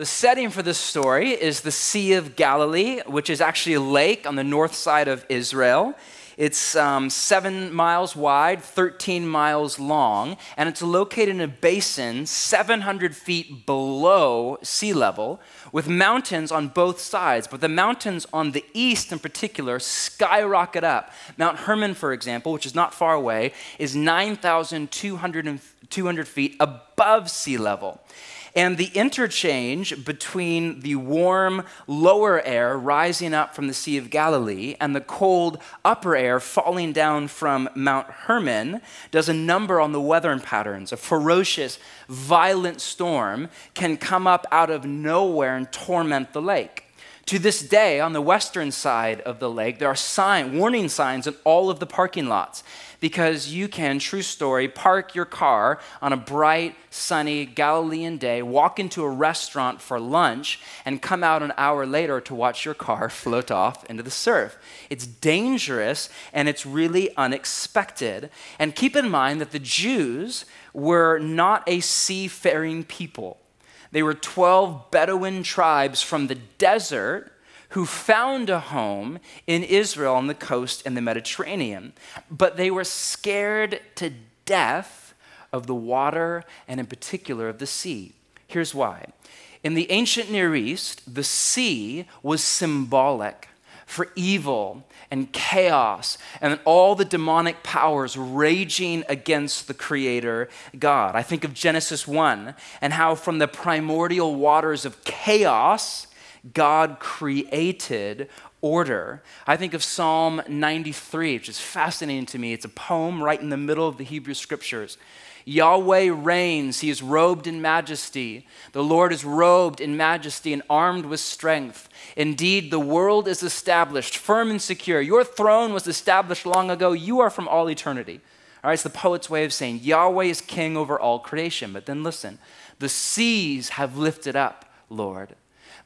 The setting for this story is the Sea of Galilee, which is actually a lake on the north side of Israel. It's 7 miles wide, 13 miles long, and it's located in a basin 700 feet below sea level with mountains on both sides. But the mountains on the east in particular skyrocket up. Mount Hermon, for example, which is not far away, is 9,200 feet above sea level. And the interchange between the warm lower air rising up from the Sea of Galilee and the cold upper air falling down from Mount Hermon does a number on the weather patterns. A ferocious, violent storm can come up out of nowhere and torment the lake. To this day, on the western side of the lake, there are warning signs in all of the parking lots because you can, true story, park your car on a bright, sunny Galilean day, walk into a restaurant for lunch, and come out an hour later to watch your car float off into the surf. It's dangerous, and it's really unexpected. And keep in mind that the Jews were not a seafaring people. They were 12 Bedouin tribes from the desert who found a home in Israel on the coast in the Mediterranean. But they were scared to death of the water and in particular of the sea. Here's why. In the ancient Near East, the sea was symbolic for evil and chaos and all the demonic powers raging against the Creator God. I think of Genesis 1 and how from the primordial waters of chaos, God created order. I think of Psalm 93, which is fascinating to me. It's a poem right in the middle of the Hebrew Scriptures. Yahweh reigns, he is robed in majesty. The Lord is robed in majesty and armed with strength. Indeed, the world is established, firm and secure. Your throne was established long ago. You are from all eternity. All right, it's the poet's way of saying Yahweh is king over all creation. But then listen, the seas have lifted up, Lord.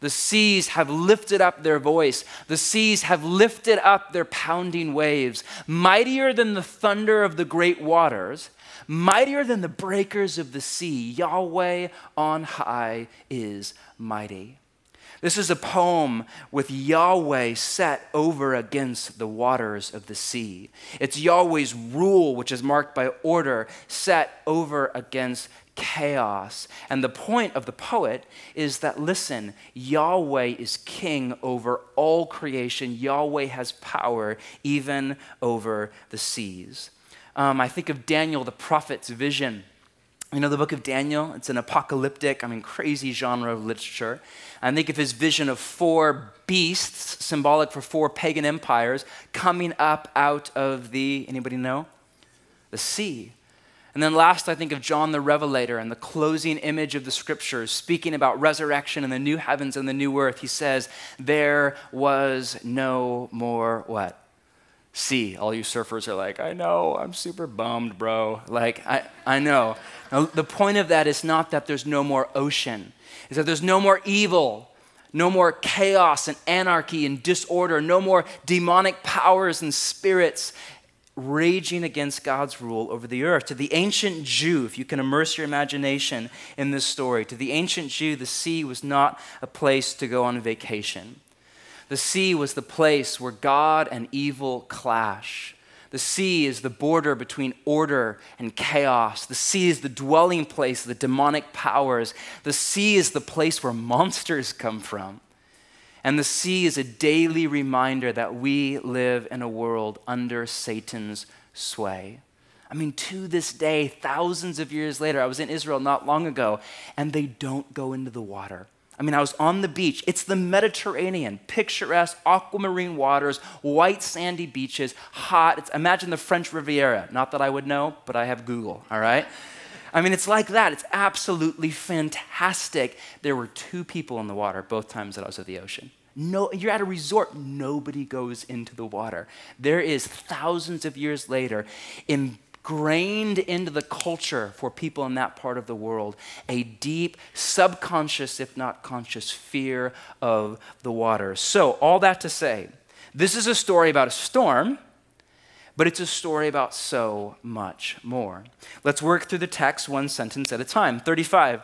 The seas have lifted up their voice. The seas have lifted up their pounding waves. Mightier than the thunder of the great waters, mightier than the breakers of the sea, Yahweh on high is mighty. This is a poem with Yahweh set over against the waters of the sea. It's Yahweh's rule, which is marked by order, set over against chaos. And the point of the poet is that, listen, Yahweh is king over all creation. Yahweh has power even over the seas. I think of Daniel the prophet's vision. You know the book of Daniel? It's an apocalyptic, crazy genre of literature. I think of his vision of 4 beasts, symbolic for 4 pagan empires, coming up out of anybody know? The sea. And then last, I think of John the Revelator and the closing image of the Scriptures, speaking about resurrection and the new heavens and the new earth. He says, there was no more what? Sea. All you surfers are like, I know, I'm super bummed, bro. Like, I know. Now, the point of that is not that there's no more ocean. It's that there's no more evil, no more chaos and anarchy and disorder, no more demonic powers and spirits raging against God's rule over the earth. To the ancient Jew, if you can immerse your imagination in this story, to the ancient Jew, the sea was not a place to go on vacation. The sea was the place where God and evil clash. The sea is the border between order and chaos. The sea is the dwelling place of the demonic powers. The sea is the place where monsters come from. And the sea is a daily reminder that we live in a world under Satan's sway. To this day, thousands of years later, I was in Israel not long ago, and they don't go into the water. I was on the beach. It's the Mediterranean, picturesque aquamarine waters, white sandy beaches, hot. Imagine the French Riviera. Not that I would know, but I have Google, all right? It's like that. It's absolutely fantastic. There were 2 people in the water both times that I was at the ocean. No, you're at a resort. Nobody goes into the water. There is, thousands of years later, ingrained into the culture for people in that part of the world, a deep, subconscious, if not conscious, fear of the water. So, all that to say, this is a story about a storm, but it's a story about so much more. Let's work through the text one sentence at a time. 35.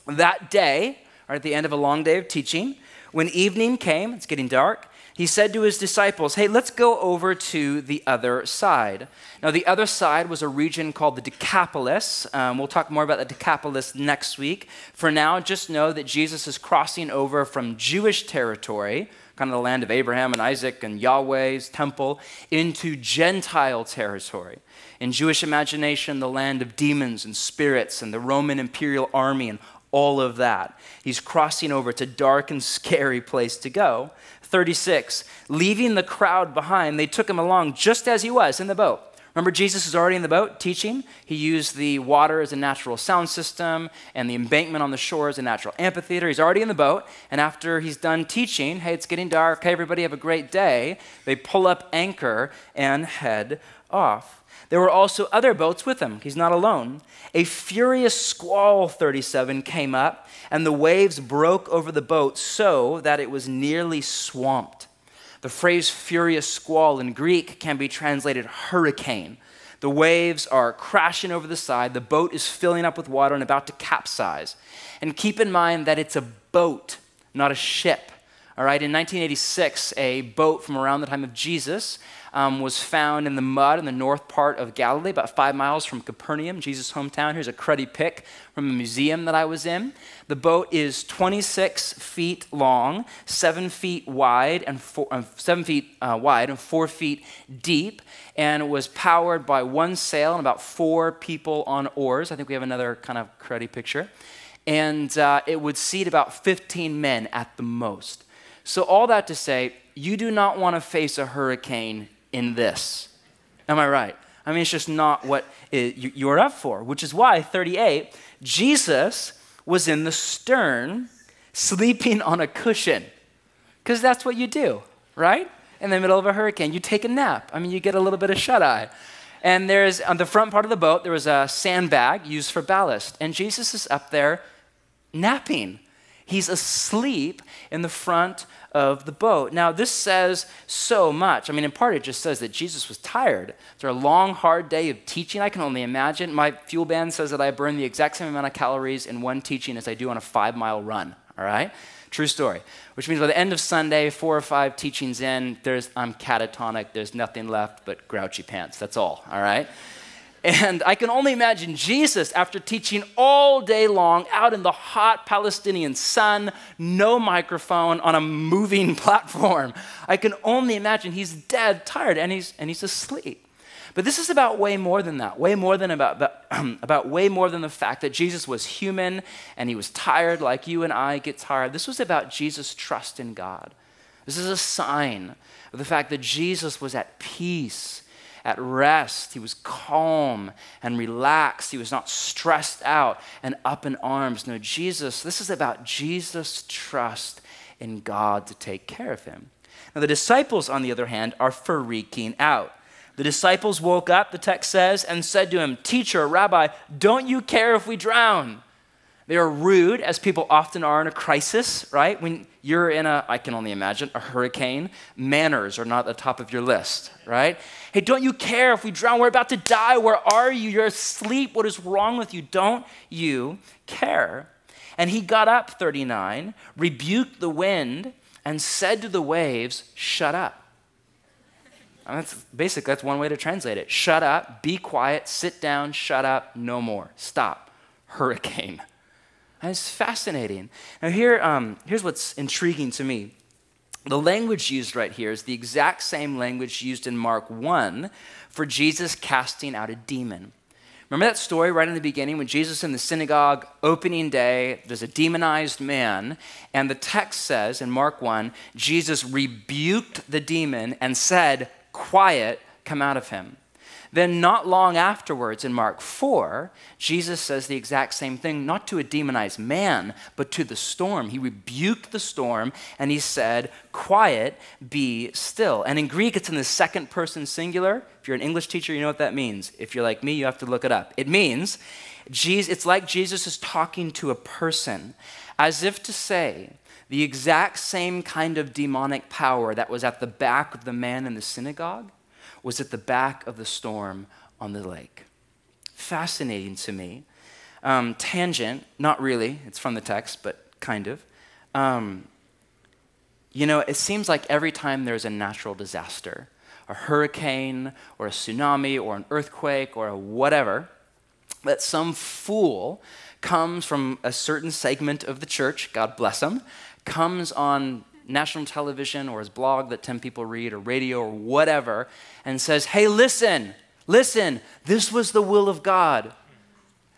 That day, or at the end of a long day of teaching. When evening came, it's getting dark, he said to his disciples, hey, let's go over to the other side. Now, the other side was a region called the Decapolis. We'll talk more about the Decapolis next week. For now, just know that Jesus is crossing over from Jewish territory, kind of the land of Abraham and Isaac and Yahweh's temple, into Gentile territory. In Jewish imagination, the land of demons and spirits and the Roman imperial army and all of that. He's crossing over. It's a dark and scary place to go. 36, leaving the crowd behind, they took him along just as he was in the boat. Remember, Jesus is already in the boat teaching. He used the water as a natural sound system and the embankment on the shore as a natural amphitheater. He's already in the boat. And after he's done teaching, hey, it's getting dark. Hey, everybody, have a great day. They pull up anchor and head off. There were also other boats with him. He's not alone. A furious squall, 37, came up, and the waves broke over the boat so that it was nearly swamped. The phrase furious squall in Greek can be translated hurricane. The waves are crashing over the side. The boat is filling up with water and about to capsize. And keep in mind that it's a boat, not a ship. All right, in 1986, a boat from around the time of Jesus was found in the mud in the north part of Galilee, about 5 miles from Capernaum, Jesus' hometown. Here's a cruddy pic from a museum that I was in. The boat is 26 feet long, 7 feet wide, and 7 feet wide and 4 feet deep, and it was powered by one sail and about 4 people on oars. I think we have another kind of cruddy picture. And it would seat about 15 men at the most. So all that to say, you do not want to face a hurricane in this. Am I right? I mean, it's just not what you're up for, which is why, 38, Jesus was in the stern sleeping on a cushion. Because that's what you do, right? In the middle of a hurricane, you take a nap. I mean, you get a little bit of shut-eye. And there's, on the front part of the boat, there was a sandbag used for ballast. And Jesus is up there napping. He's asleep in the front of the boat. Now, this says so much. I mean, in part, it just says that Jesus was tired. After a long, hard day of teaching, I can only imagine. My fuel band says that I burn the exact same amount of calories in one teaching as I do on a 5-mile run, all right? True story. Which means by the end of Sunday, 4 or 5 teachings in, I'm catatonic. There's nothing left but grouchy pants. That's all right? And I can only imagine Jesus, after teaching all day long out in the hot Palestinian sun, no microphone on a moving platform. I can only imagine he's dead tired and he's asleep. But this is about way more than that, way more than about way more than the fact that Jesus was human and he was tired like you and I get tired. This was about Jesus' trust in God. This is a sign of the fact that Jesus was at peace, at rest. He was calm and relaxed. He was not stressed out and up in arms. No, this is about Jesus' trust in God to take care of him. Now, the disciples, on the other hand, are freaking out. The disciples woke up, the text says, and said to him, "Teacher, Rabbi, don't you care if we drown?" They are rude, as people often are in a crisis, right? When you're in I can only imagine, a hurricane, manners are not at the top of your list, right? Hey, don't you care if we drown? We're about to die. Where are you? You're asleep. What is wrong with you? Don't you care? And he got up, 39, rebuked the wind, and said to the waves, "Shut up." And that's one way to translate it. Shut up, be quiet, sit down, shut up, no more. Stop. Hurricane. And it's fascinating. Now here's what's intriguing to me. The language used right here is the exact same language used in Mark 1 for Jesus casting out a demon. Remember that story right in the beginning when Jesus in the synagogue, opening day, there's a demonized man, and the text says in Mark 1, Jesus rebuked the demon and said, "Quiet, come out of him." Then not long afterwards in Mark 4, Jesus says the exact same thing, not to a demonized man, but to the storm. He rebuked the storm and he said, "Quiet, be still." And in Greek, it's in the second person singular. If you're an English teacher, you know what that means. If you're like me, you have to look it up. It means, it's like Jesus is talking to a person, as if to say, the exact same kind of demonic power that was at the back of the man in the synagogue was at the back of the storm on the lake. Fascinating to me. Tangent, not really, it's from the text, but kind of. It seems like every time there's a natural disaster, a hurricane or a tsunami or an earthquake or a whatever, that some fool comes from a certain segment of the church, God bless him, comes on national television or his blog that 10 people read or radio or whatever and says, hey, listen, this was the will of God.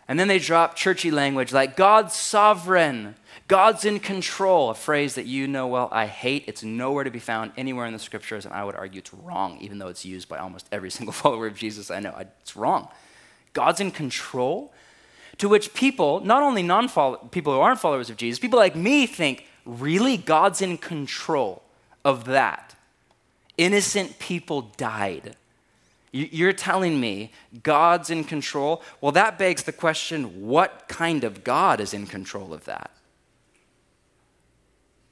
And then they drop churchy language like God's sovereign, God's in control, a phrase that you know well I hate. It's nowhere to be found anywhere in the scriptures, and I would argue it's wrong, even though it's used by almost every single follower of Jesus I know. It's wrong. God's in control, to which people, not only people who aren't followers of Jesus, people like me think, really? God's in control of that? Innocent people died. You're telling me God's in control? Well, that begs the question, what kind of God is in control of that?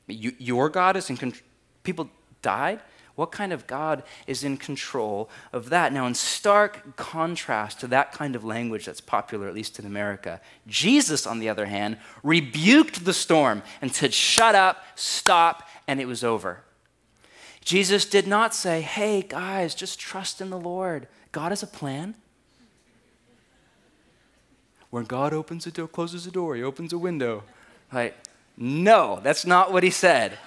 Your God is in control? People died? What kind of God is in control of that? Now, in stark contrast to that kind of language that's popular, at least in America, Jesus, on the other hand, rebuked the storm and said, shut up, stop, and it was over. Jesus did not say, hey, guys, just trust in the Lord. God has a plan. When God opens a door, closes a door, he opens a window. Right? No, that's not what he said.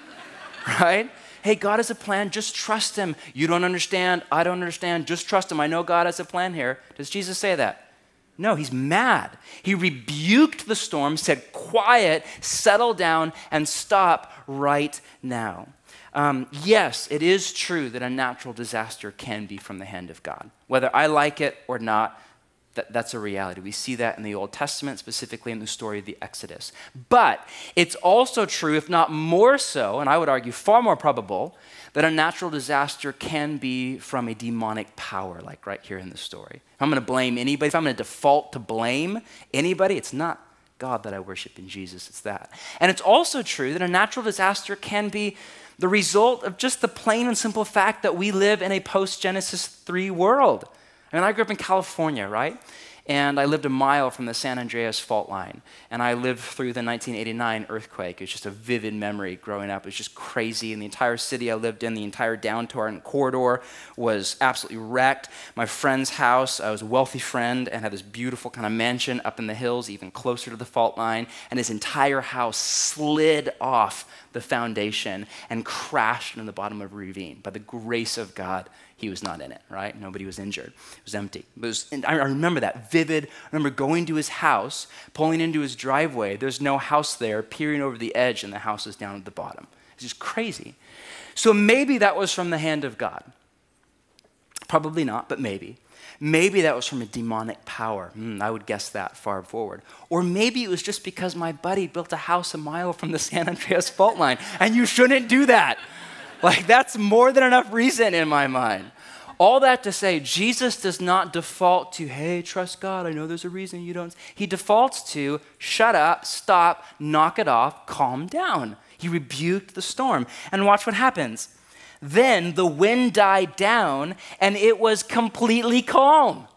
Right? Hey, God has a plan, just trust him. You don't understand, I don't understand, just trust him. I know God has a plan here. Does Jesus say that? No, he's mad. He rebuked the storm, said, quiet, settle down, and stop right now. Yes, it is true that a natural disaster can be from the hand of God. Whether I like it or not, that's a reality. We see that in the Old Testament, specifically in the story of the Exodus. But it's also true, if not more so, and I would argue far more probable, that a natural disaster can be from a demonic power, like right here in the story. If I'm going to blame anybody, if I'm going to default to blame anybody, it's not God that I worship in Jesus, it's that. And it's also true that a natural disaster can be the result of just the plain and simple fact that we live in a post-Genesis 3 world. I mean, I grew up in California, right? And I lived a mile from the San Andreas fault line. And I lived through the 1989 earthquake. It was just a vivid memory growing up. It was just crazy. And the entire city I lived in, the entire downtown corridor was absolutely wrecked. My friend's house, I was a wealthy friend and had this beautiful kind of mansion up in the hills, even closer to the fault line. And his entire house slid off the foundation and crashed into the bottom of a ravine. By the grace of God, he was not in it, right? Nobody was injured. It was empty. I remember that vivid. I remember going to his house, pulling into his driveway. There's no house there, peering over the edge, and the house is down at the bottom. It's just crazy. So maybe that was from the hand of God. Probably not, but maybe. Maybe that was from a demonic power. I would guess that far forward. Or maybe it was just because my buddy built a house a mile from the San Andreas fault line, and you shouldn't do that. Like, that's more than enough reason in my mind. All that to say, Jesus does not default to, hey, trust God, I know there's a reason you don't. He defaults to, shut up, stop, knock it off, calm down. He rebuked the storm. And watch what happens. Then the wind died down, and it was completely calm.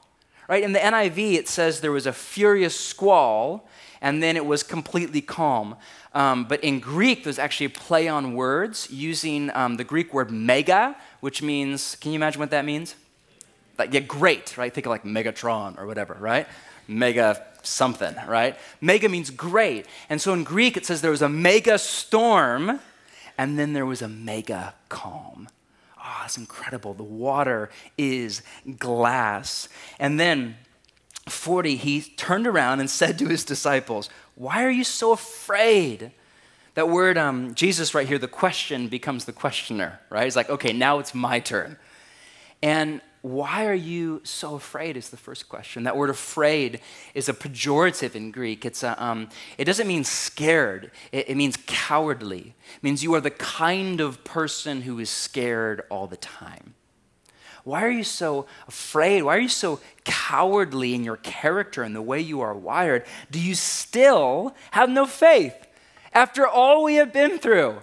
Right? In the NIV, it says there was a furious squall, and then it was completely calm. But in Greek, there's actually a play on words using the Greek word mega, which means, can you imagine what that means? Like, yeah, great, right? Think of like Megatron or whatever, right? Mega something, right? Mega means great. And so in Greek, it says there was a mega storm, and then there was a mega calm. Oh, that's incredible. The water is glass. And then 40, he turned around and said to his disciples, why are you so afraid? That word, Jesus right here, the question becomes the questioner, right? He's like, okay, now it's my turn. And why are you so afraid is the first question. That word afraid is a pejorative in Greek. It doesn't mean scared. It means cowardly. It means you are the kind of person who is scared all the time. Why are you so afraid? Why are you so cowardly in your character and the way you are wired? Do you still have no faith after all we have been through?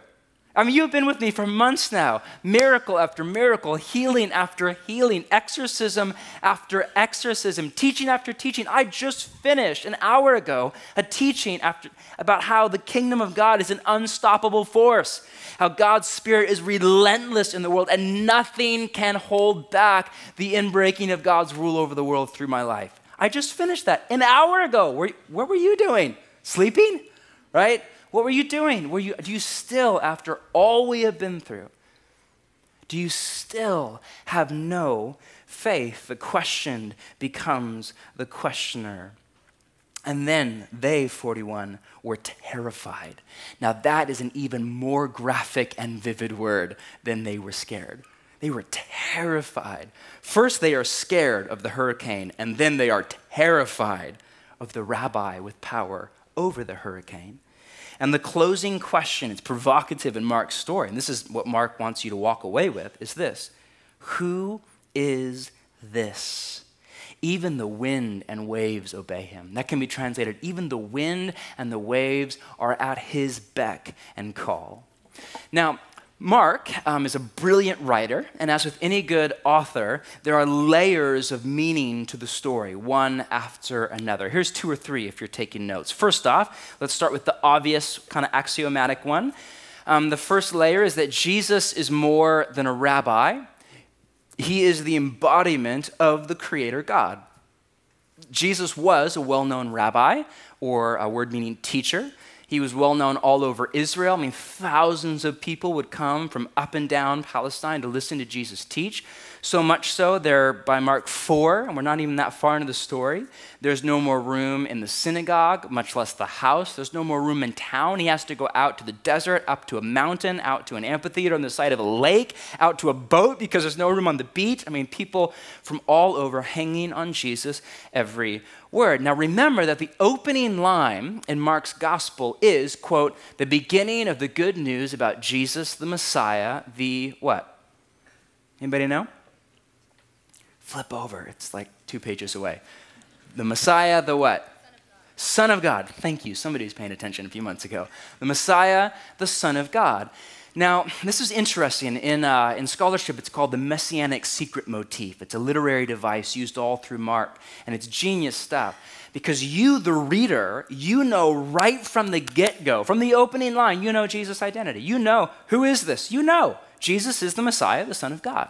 I mean, you've been with me for months now. Miracle after miracle, healing after healing, exorcism after exorcism, teaching after teaching. I just finished an hour ago a teaching about how the kingdom of God is an unstoppable force, how God's Spirit is relentless in the world, and nothing can hold back the inbreaking of God's rule over the world through my life. I just finished that an hour ago. What were you doing? Sleeping? Right? What were you doing? Do you still, after all we have been through, do you still have no faith? The questioned becomes the questioner. And then they, 41, were terrified. Now that is an even more graphic and vivid word than they were scared. They were terrified. First they are scared of the hurricane, and then they are terrified of the rabbi with power over the hurricane. And the closing question, it's provocative in Mark's story, and this is what Mark wants you to walk away with, is this: who is this? Even the wind and waves obey him. That can be translated, even the wind and the waves are at his beck and call. Now, Mark is a brilliant writer, and as with any good author, there are layers of meaning to the story, one after another. Here's 2 or 3 if you're taking notes. First off, let's start with the obvious kind of axiomatic one. The first layer is that Jesus is more than a rabbi. He is the embodiment of the Creator God. Jesus was a well-known rabbi, or a word meaning teacher. He was well known all over Israel. I mean, thousands of people would come from up and down Palestine to listen to Jesus teach. So much so, there by Mark 4, and we're not even that far into the story, there's no more room in the synagogue, much less the house. There's no more room in town. He has to go out to the desert, up to a mountain, out to an amphitheater on the side of a lake, out to a boat because there's no room on the beach. I mean, people from all over hanging on Jesus every word. Now remember that the opening line in Mark's gospel is, quote, the beginning of the good news about Jesus the Messiah, the what? Anybody know? Flip over. It's like 2 pages away. The Messiah, the what? Son of God. Thank you. Somebody was paying attention a few months ago. The Messiah, the Son of God. Now, this is interesting. In scholarship, it's called the Messianic secret motif. It's a literary device used all through Mark, and it's genius stuff. Because you, the reader, you know right from the get-go, from the opening line, you know Jesus' identity. You know, who is this? You know, Jesus is the Messiah, the Son of God.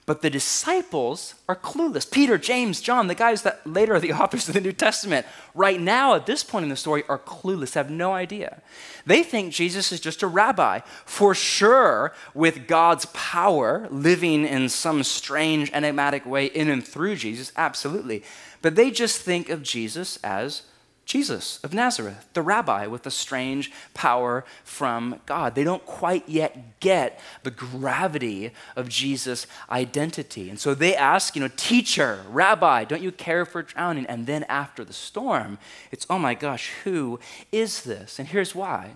But the disciples are clueless. Peter, James, John, the guys that later are the authors of the New Testament, right now at this point in the story are clueless, have no idea. They think Jesus is just a rabbi, for sure with God's power living in some strange, enigmatic way in and through Jesus, absolutely. But they just think of Jesus as Jesus of Nazareth, the rabbi with a strange power from God. They don't quite yet get the gravity of Jesus' identity. And so they ask, teacher, rabbi, don't you care for drowning? And then after the storm, it's, oh my gosh, who is this? And here's why.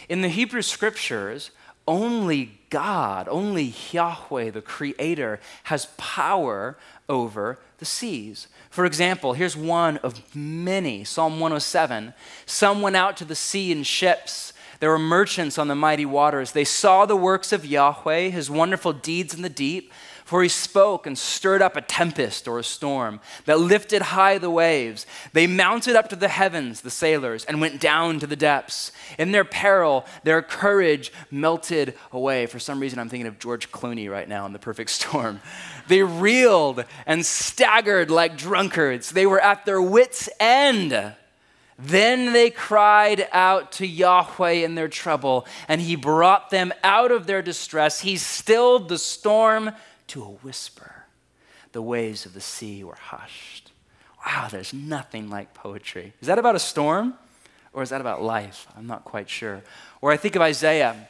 In the Hebrew scriptures, only God, only Yahweh, the Creator, has power over the seas. For example, here's one of many. Psalm 107. Some went out to the sea in ships. There were merchants on the mighty waters. They saw the works of Yahweh, his wonderful deeds in the deep. For he spoke and stirred up a tempest or a storm that lifted high the waves. They mounted up to the heavens, the sailors, and went down to the depths. In their peril, their courage melted away. For some reason, I'm thinking of George Clooney right now in The Perfect Storm. They reeled and staggered like drunkards. They were at their wits' end. Then they cried out to Yahweh in their trouble, and he brought them out of their distress. He stilled the storm to a whisper. The waves of the sea were hushed. Wow, there's nothing like poetry. Is that about a storm, or is that about life? I'm not quite sure. Or I think of Isaiah,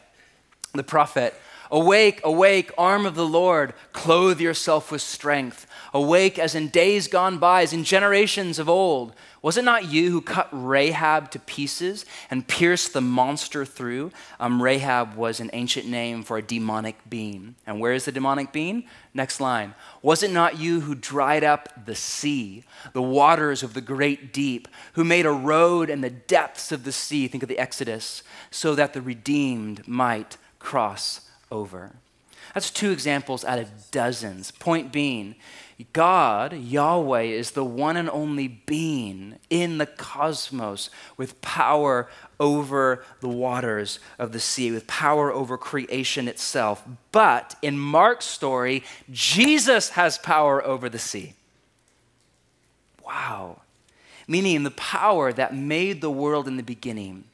the prophet. Awake, awake, arm of the Lord, clothe yourself with strength. Awake as in days gone by, as in generations of old. Was it not you who cut Rahab to pieces and pierced the monster through? Rahab was an ancient name for a demonic being. And where is the demonic being? Next line. Was it not you who dried up the sea, the waters of the great deep, who made a road in the depths of the sea, think of the Exodus, so that the redeemed might cross over. That's two examples out of dozens. Point being, God, Yahweh, is the one and only being in the cosmos with power over the waters of the sea, with power over creation itself. But in Mark's story, Jesus has power over the sea. Wow. Meaning the power that made the world in the beginning,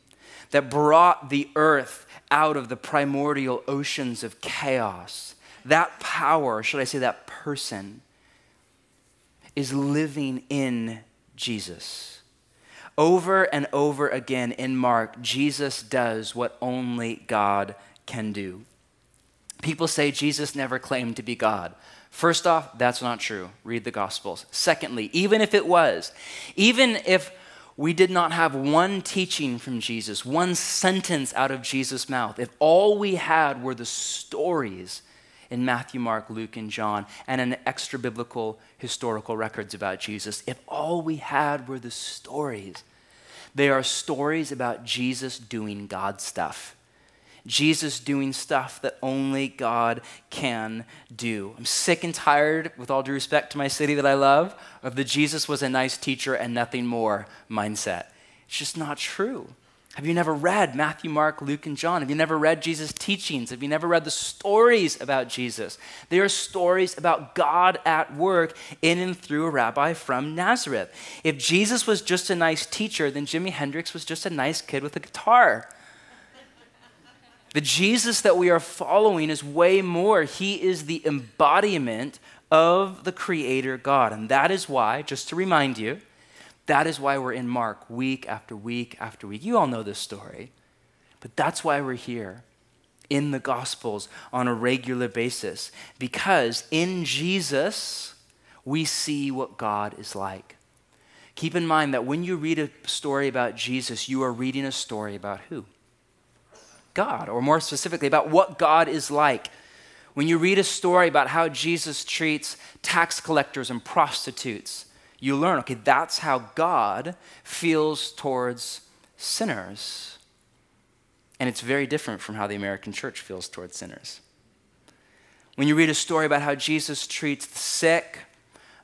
that brought the earth out of the primordial oceans of chaos, that power, should I say that person, is living in Jesus. Over and over again in Mark, Jesus does what only God can do. People say Jesus never claimed to be God. First off, that's not true. Read the Gospels. Secondly, even if it was, even if we did not have one teaching from Jesus, one sentence out of Jesus' mouth, if all we had were the stories in Matthew, Mark, Luke, and John, and in extra biblical historical records about Jesus, if all we had were the stories, they are stories about Jesus doing God stuff. Jesus doing stuff that only God can do. I'm sick and tired, with all due respect to my city that I love, of the Jesus was a nice teacher and nothing more mindset. It's just not true. Have you never read Matthew, Mark, Luke, and John? Have you never read Jesus' teachings? Have you never read the stories about Jesus? They are stories about God at work in and through a rabbi from Nazareth. If Jesus was just a nice teacher, then Jimi Hendrix was just a nice kid with a guitar. The Jesus that we are following is way more. He is the embodiment of the Creator God. And that is why, just to remind you, that is why we're in Mark week after week after week. You all know this story, but that's why we're here in the Gospels on a regular basis, because in Jesus, we see what God is like. Keep in mind that when you read a story about Jesus, you are reading a story about who? God, or more specifically, about what God is like. When you read a story about how Jesus treats tax collectors and prostitutes, you learn, okay, that's how God feels towards sinners. And it's very different from how the American church feels towards sinners. When you read a story about how Jesus treats the sick,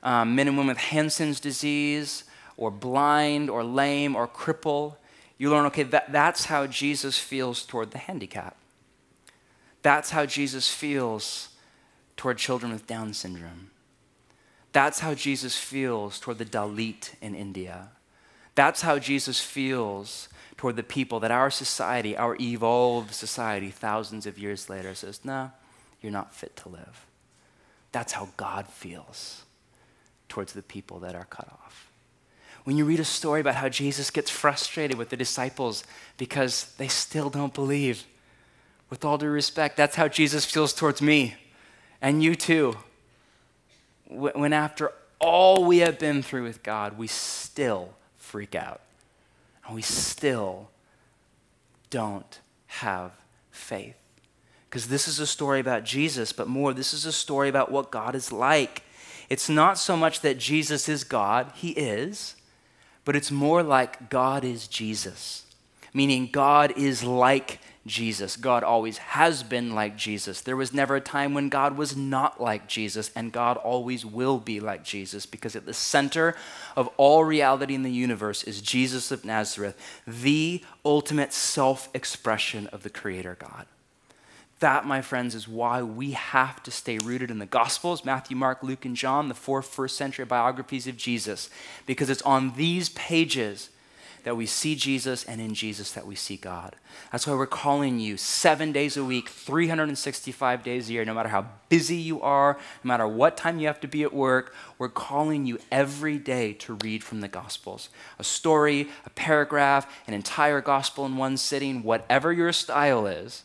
men and women with Hansen's disease, or blind, or lame, or cripple, you learn, okay, that's how Jesus feels toward the handicapped. That's how Jesus feels toward children with Down syndrome. That's how Jesus feels toward the Dalit in India. That's how Jesus feels toward the people that our society, our evolved society, thousands of years later says, no, you're not fit to live. That's how God feels towards the people that are cut off. When you read a story about how Jesus gets frustrated with the disciples because they still don't believe, with all due respect, that's how Jesus feels towards me and you too. When after all we have been through with God, we still freak out. And we still don't have faith. Because this is a story about Jesus, but more, this is a story about what God is like. It's not so much that Jesus is God, he is, but it's more like God is Jesus. Meaning God is like Jesus. God always has been like Jesus. There was never a time when God was not like Jesus, and God always will be like Jesus, because at the center of all reality in the universe is Jesus of Nazareth, the ultimate self-expression of the Creator God. That, my friends, is why we have to stay rooted in the Gospels, Matthew, Mark, Luke, and John, the 4 first-century biographies of Jesus, because it's on these pages that we see Jesus, and in Jesus that we see God. That's why we're calling you 7 days a week, 365 days a year, no matter how busy you are, no matter what time you have to be at work, we're calling you every day to read from the Gospels. A story, a paragraph, an entire gospel in one sitting, whatever your style is,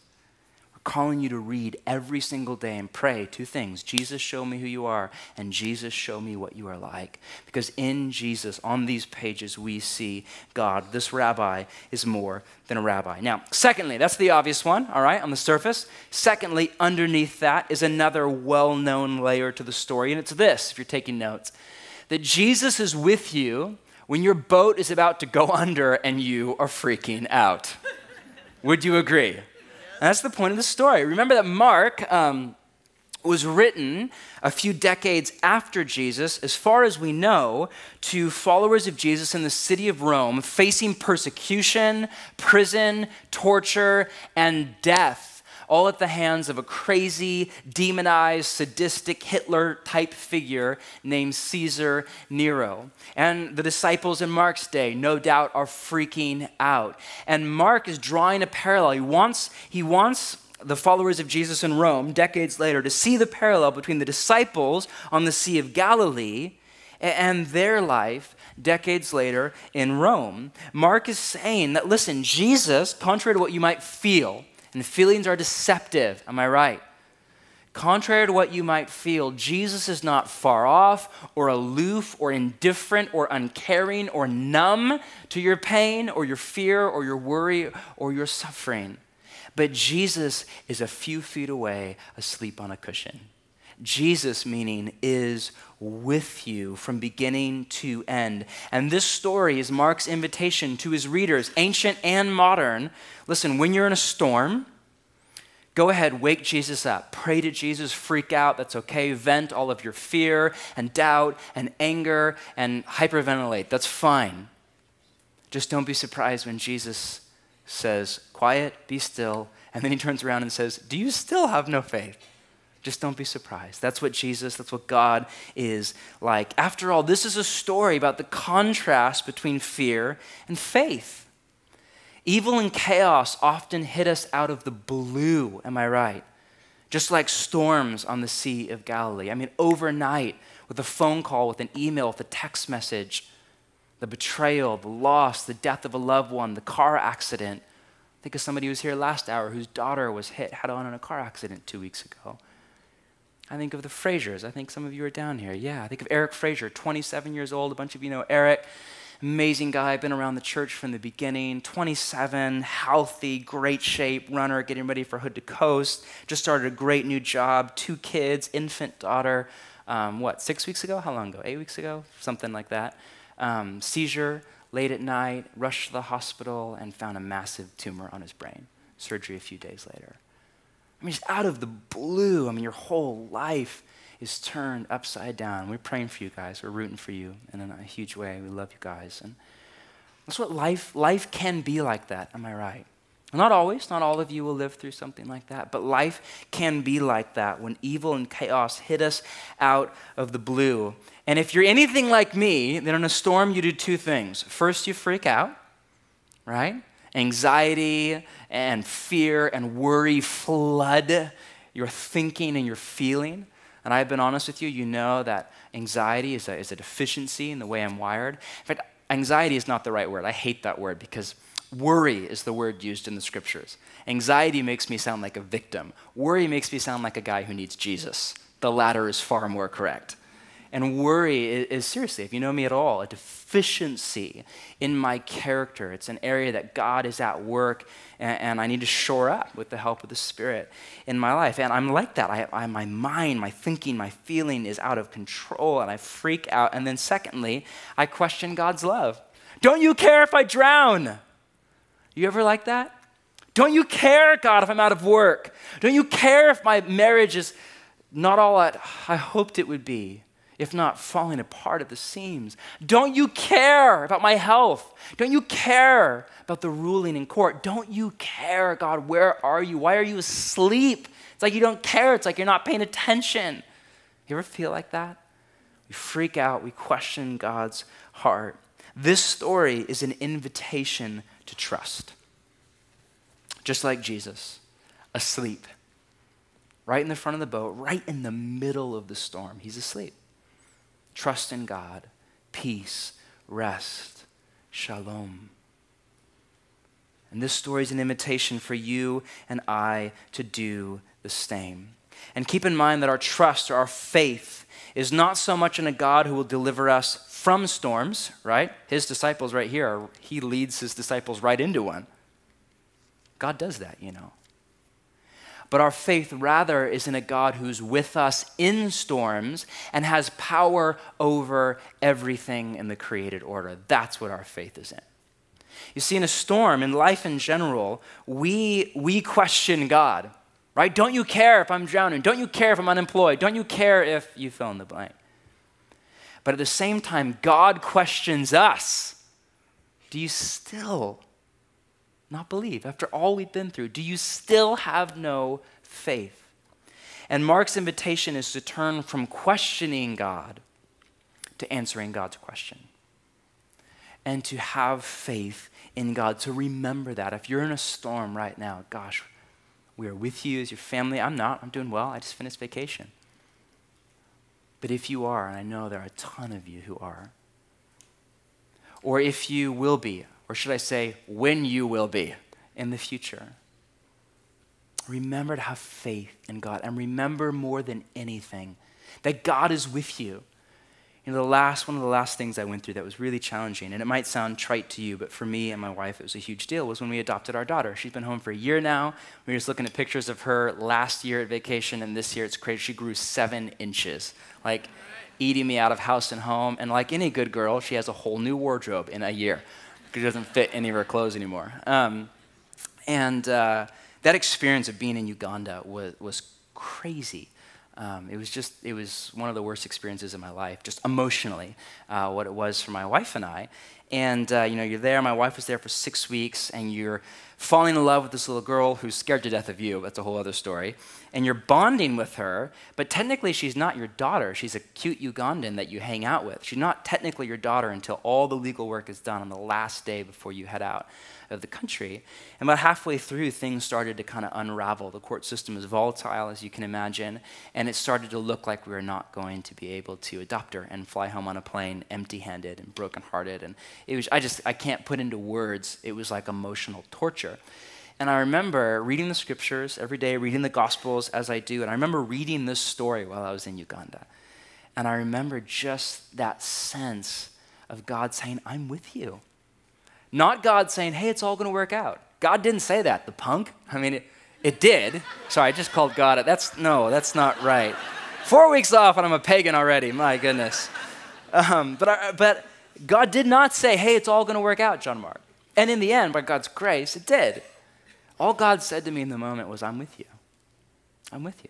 calling you to read every single day and pray 2 things. Jesus, show me who you are, and Jesus, show me what you are like. Because in Jesus, on these pages, we see God. This rabbi is more than a rabbi. Now, secondly, that's the obvious one, all right, on the surface. Secondly, underneath that is another well-known layer to the story, and it's this, if you're taking notes, that Jesus is with you when your boat is about to go under and you are freaking out. Would you agree? That's the point of the story. Remember that Mark was written a few decades after Jesus, as far as we know, to followers of Jesus in the city of Rome, facing persecution, prison, torture, and death, all at the hands of a crazy, demonized, sadistic Hitler-type figure named Caesar Nero. And the disciples in Mark's day, no doubt, are freaking out. And Mark is drawing a parallel. He wants the followers of Jesus in Rome, decades later, to see the parallel between the disciples on the Sea of Galilee and their life decades later in Rome. Mark is saying that, listen, Jesus, contrary to what you might feel, and feelings are deceptive, am I right? Contrary to what you might feel, Jesus is not far off or aloof or indifferent or uncaring or numb to your pain or your fear or your worry or your suffering. But Jesus is a few feet away, asleep on a cushion. Jesus, meaning, is with you from beginning to end. And this story is Mark's invitation to his readers, ancient and modern. Listen, when you're in a storm, go ahead, wake Jesus up. Pray to Jesus, freak out, that's okay. Vent all of your fear and doubt and anger and hyperventilate, that's fine. Just don't be surprised when Jesus says, quiet, be still, and then he turns around and says, do you still have no faith? Just don't be surprised. That's what God is like. After all, this is a story about the contrast between fear and faith. Evil and chaos often hit us out of the blue, am I right? Just like storms on the Sea of Galilee. I mean, overnight, with a phone call, with an email, with a text message, the betrayal, the loss, the death of a loved one, the car accident. Think of somebody who was here last hour whose daughter was head-on in a car accident 2 weeks ago. I think of the Frasers. I think some of you are down here. Yeah, I think of Eric Fraser, 27 years old. A bunch of you know Eric. Amazing guy, been around the church from the beginning. 27, healthy, great shape, runner, getting ready for Hood to Coast. Just started a great new job, 2 kids, infant daughter. 6 weeks ago? How long ago? 8 weeks ago? Something like that. Seizure late at night, rushed to the hospital and found a massive tumor on his brain. Surgery a few days later. I mean, just out of the blue, I mean, your whole life is turned upside down. We're praying for you guys. We're rooting for you in a huge way. We love you guys. And that's what life can be like that, am I right? Not always, not all of you will live through something like that, but life can be like that when evil and chaos hit us out of the blue. And if you're anything like me, then in a storm you do 2 things. First, you freak out, right? Anxiety and fear and worry flood your thinking and your feeling. And I've been honest with you, you know that anxiety is a deficiency in the way I'm wired. In fact, anxiety is not the right word. I hate that word because worry is the word used in the scriptures. Anxiety makes me sound like a victim. Worry makes me sound like a guy who needs Jesus. The latter is far more correct. And worry is seriously, if you know me at all, a deficiency in my character. It's an area that God is at work and I need to shore up with the help of the Spirit in my life. And I'm like that. My mind, my thinking, my feeling is out of control and I freak out. And then secondly, I question God's love. Don't you care if I drown? You ever like that? Don't you care, God, if I'm out of work? Don't you care if my marriage is not all that I hoped it would be? If not falling apart at the seams? Don't you care about my health? Don't you care about the ruling in court? Don't you care, God, where are you? Why are you asleep? It's like you don't care. It's like you're not paying attention. You ever feel like that? We freak out. We question God's heart. This story is an invitation to trust. Just like Jesus, asleep, right in the front of the boat, right in the middle of the storm. He's asleep. Trust in God, peace, rest, shalom. And this story is an invitation for you and I to do the same. And keep in mind that our trust or our faith is not so much in a God who will deliver us from storms, right? His disciples right here, he leads his disciples right into one. God does that, you know. But our faith rather is in a God who's with us in storms and has power over everything in the created order. That's what our faith is in. You see, in a storm, in life in general, we question God, right? Don't you care if I'm drowning? Don't you care if I'm unemployed? Don't you care if you fill in the blank? But at the same time, God questions us. Do you still not believe? After all we've been through, do you still have no faith? And Mark's invitation is to turn from questioning God to answering God's question. And to have faith in God, to remember that. If you're in a storm right now, gosh, we are with you as your family. I'm not. I'm doing well. I just finished vacation. But if you are, and I know there are a ton of you who are, or if you will be, or should I say, when you will be in the future, remember to have faith in God, and remember more than anything that God is with you. You know, one of the last things I went through that was really challenging, and it might sound trite to you, but for me and my wife, it was a huge deal, was when we adopted our daughter. She's been home for a year now. We were just looking at pictures of her last year at vacation, and this year it's crazy. She grew 7 inches, like eating me out of house and home. And like any good girl, she has a whole new wardrobe in a year because she doesn't fit any of her clothes anymore. That experience of being in Uganda was crazy. It was one of the worst experiences in my life, just emotionally, what it was for my wife and I. And, you're there, my wife was there for 6 weeks, and you're falling in love with this little girl who's scared to death of you. That's a whole other story. And you're bonding with her, but technically she's not your daughter. She's a cute Ugandan that you hang out with. She's not technically your daughter until all the legal work is done on the last day before you head out of the country. And about halfway through, things started to kind of unravel. The court system is volatile, as you can imagine, and it started to look like we were not going to be able to adopt her and fly home on a plane empty-handed and brokenhearted. And it was, I can't put into words, it was like emotional torture. And I remember reading the scriptures every day, reading the Gospels as I do, and I remember reading this story while I was in Uganda. And I remember just that sense of God saying, I'm with you. Not God saying, hey, it's all going to work out. God didn't say that, the punk. I mean, it did. Sorry, I just called God. That's not right. 4 weeks off and I'm a pagan already. My goodness. But God did not say, hey, it's all going to work out, John Mark. And in the end, by God's grace, it did. All God said to me in the moment was, I'm with you. I'm with you.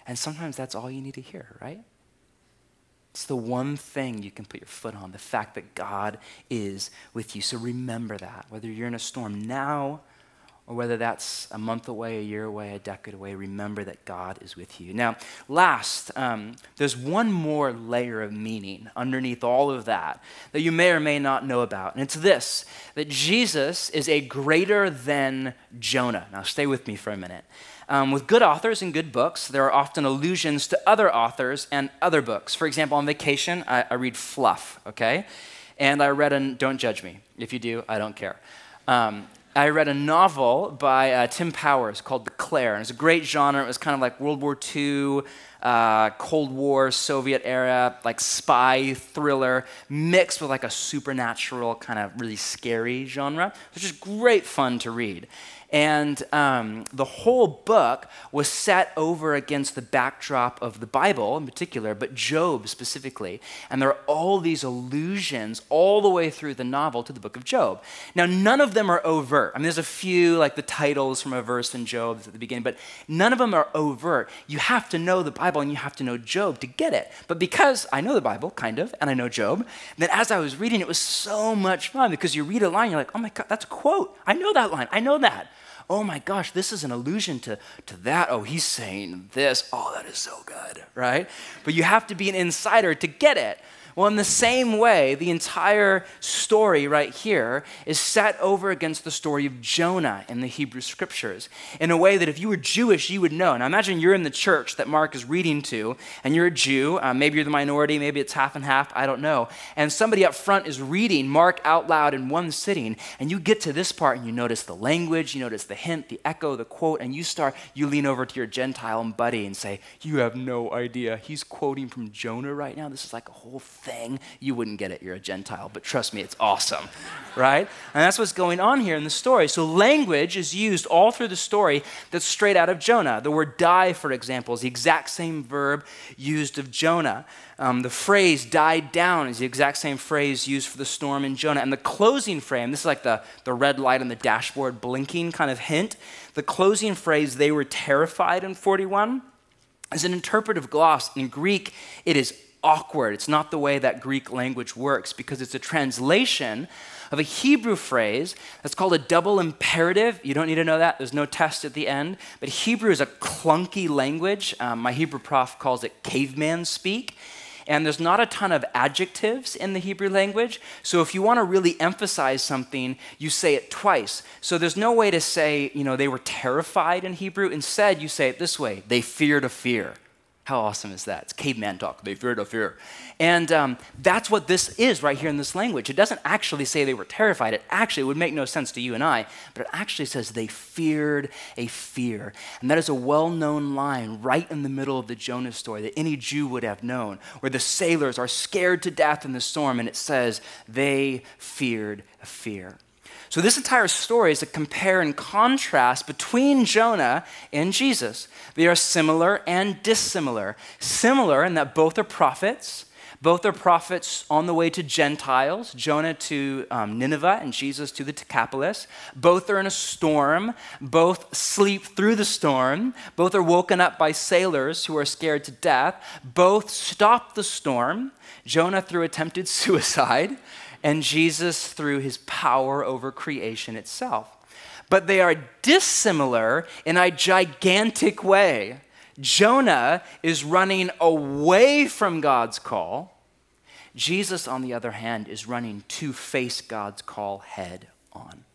And sometimes that's all you need to hear, right? It's the one thing you can put your foot on, the fact that God is with you. So remember that, whether you're in a storm now or whether that's a month away, a year away, a decade away, remember that God is with you. Now, last, there's one more layer of meaning underneath all of that you may or may not know about. And it's this, that Jesus is a greater than Jonah. Now, stay with me for a minute. With good authors and good books, there are often allusions to other authors and other books. For example, on vacation, I read fluff, okay? And I read don't judge me. If you do, I don't care. I read a novel by Tim Powers called The Claire, and it's a great genre. It was kind of like World War II, Cold War, Soviet era, like spy thriller, mixed with like a supernatural kind of really scary genre. It's just great fun to read. And the whole book was set over against the backdrop of the Bible in particular, but Job specifically. And there are all these allusions all the way through the novel to the book of Job. Now, none of them are overt. I mean, there's a few, like the titles from a verse in Job at the beginning, but none of them are overt. You have to know the Bible and you have to know Job to get it. But because I know the Bible, kind of, and I know Job, then as I was reading, it was so much fun because you read a line, you're like, oh my God, that's a quote. I know that line. I know that. Oh my gosh, this is an allusion to that. Oh, he's saying this. Oh, that is so good, right? But you have to be an insider to get it. Well, in the same way, the entire story right here is set over against the story of Jonah in the Hebrew scriptures in a way that if you were Jewish, you would know. Now imagine you're in the church that Mark is reading to, and you're a Jew. Maybe you're the minority, maybe it's half and half, I don't know. And somebody up front is reading Mark out loud in one sitting, and you get to this part and you notice the language, you notice the hint, the echo, the quote, and you lean over to your Gentile buddy and say, you have no idea. He's quoting from Jonah right now. This is like a whole thing, you wouldn't get it. You're a Gentile, but trust me, it's awesome, right? And that's what's going on here in the story. So language is used all through the story that's straight out of Jonah. The word die, for example, is the exact same verb used of Jonah. The phrase died down is the exact same phrase used for the storm in Jonah. And the closing frame, this is like the red light on the dashboard blinking kind of hint. The closing phrase, they were terrified in 41, is an interpretive gloss. In Greek, it is awkward. It's not the way that Greek language works because it's a translation of a Hebrew phrase that's called a double imperative. You don't need to know that. There's no test at the end. But Hebrew is a clunky language. My Hebrew prof calls it caveman speak. And there's not a ton of adjectives in the Hebrew language. So if you want to really emphasize something, you say it twice. So there's no way to say, they were terrified in Hebrew. Instead, you say it this way: they feared a fear. How awesome is that? It's caveman talk. They feared a fear. And that's what this is right here in this language. It doesn't actually say they were terrified. It actually would make no sense to you and I, but it actually says they feared a fear. And that is a well-known line right in the middle of the Jonah story that any Jew would have known, where the sailors are scared to death in the storm, and it says they feared a fear. So this entire story is a compare and contrast between Jonah and Jesus. They are similar and dissimilar. Similar in that both are prophets. Both are prophets on the way to Gentiles, Jonah to Nineveh and Jesus to the Decapolis. Both are in a storm. Both sleep through the storm. Both are woken up by sailors who are scared to death. Both stop the storm. Jonah through attempted suicide, and Jesus through his power over creation itself. But they are dissimilar in a gigantic way. Jonah is running away from God's call. Jesus, on the other hand, is running to face God's call head on.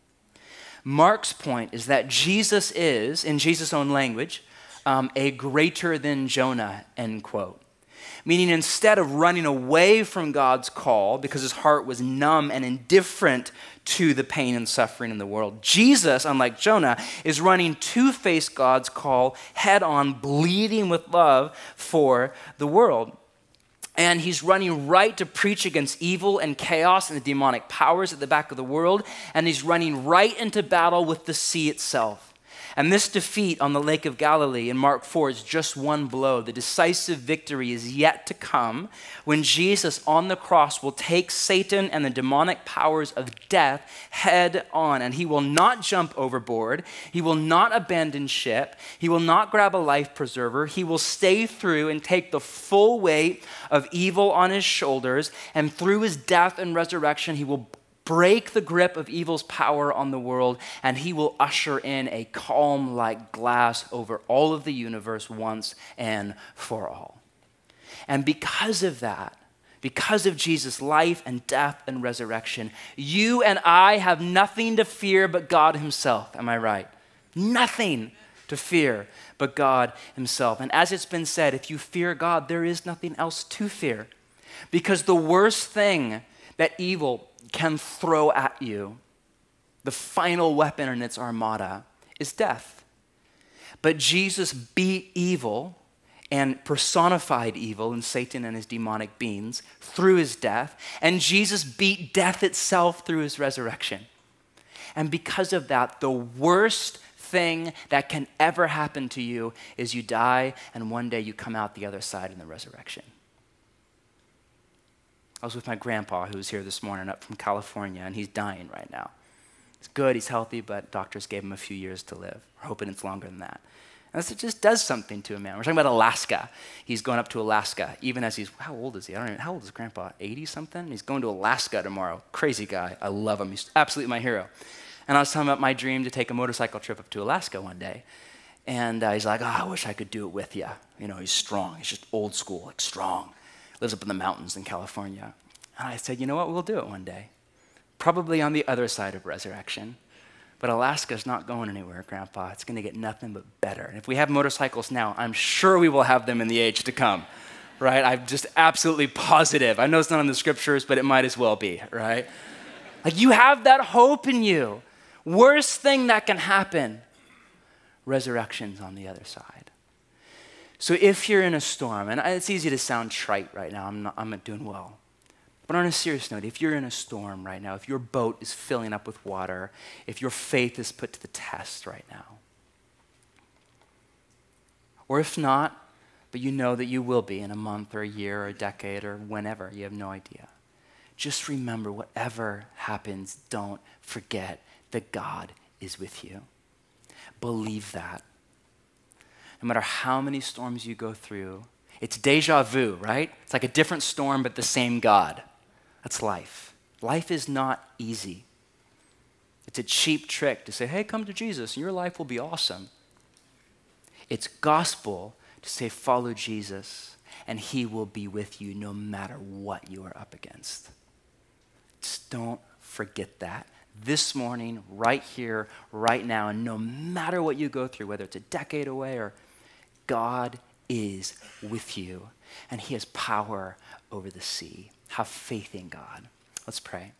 Mark's point is that Jesus is, in Jesus' own language, a greater than Jonah, end quote. Meaning instead of running away from God's call because his heart was numb and indifferent to the pain and suffering in the world, Jesus, unlike Jonah, is running to face God's call head on, bleeding with love for the world. And he's running right to preach against evil and chaos and the demonic powers at the back of the world, and he's running right into battle with the sea itself. And this defeat on the Lake of Galilee in Mark 4 is just one blow. The decisive victory is yet to come when Jesus on the cross will take Satan and the demonic powers of death head on. And he will not jump overboard. He will not abandon ship. He will not grab a life preserver. He will stay through and take the full weight of evil on his shoulders. And through his death and resurrection, he will break the grip of evil's power on the world, and he will usher in a calm like glass over all of the universe once and for all. And because of that, because of Jesus' life and death and resurrection, you and I have nothing to fear but God himself. Am I right? Nothing to fear but God himself. And as it's been said, if you fear God, there is nothing else to fear. Because the worst thing that evil can throw at you, the final weapon in its armada, is death. But Jesus beat evil and personified evil in Satan and his demonic beings through his death, and Jesus beat death itself through his resurrection. And because of that, the worst thing that can ever happen to you is you die, and one day you come out the other side in the resurrection. I was with my grandpa, who was here this morning up from California, and he's dying right now. He's good, he's healthy, but doctors gave him a few years to live. We're hoping it's longer than that. And it just does something to a man. We're talking about Alaska. He's going up to Alaska, even as how old is he? How old is Grandpa? 80-something? He's going to Alaska tomorrow. Crazy guy. I love him. He's absolutely my hero. And I was telling him about my dream to take a motorcycle trip up to Alaska one day. And he's like, I wish I could do it with you. He's strong. He's just old school, like strong. Lives up in the mountains in California. And I said, you know what, we'll do it one day. Probably on the other side of resurrection. But Alaska's not going anywhere, Grandpa. It's going to get nothing but better. And if we have motorcycles now, I'm sure we will have them in the age to come, right? I'm just absolutely positive. I know it's not in the scriptures, but it might as well be, right? Like you have that hope in you. Worst thing that can happen, resurrection's on the other side. So if you're in a storm, and it's easy to sound trite right now, I'm not doing well. But on a serious note, if you're in a storm right now, if your boat is filling up with water, if your faith is put to the test right now, or if not, but you know that you will be in a month or a year or a decade or whenever, you have no idea. Just remember, whatever happens, don't forget that God is with you. Believe that. No matter how many storms you go through, it's deja vu, right? It's like a different storm, but the same God. That's life. Life is not easy. It's a cheap trick to say, hey, come to Jesus and your life will be awesome. It's gospel to say, follow Jesus and he will be with you no matter what you are up against. Just don't forget that. This morning, right here, right now, and no matter what you go through, whether it's a decade away or God is with you and he has power over the sea. Have faith in God. Let's pray.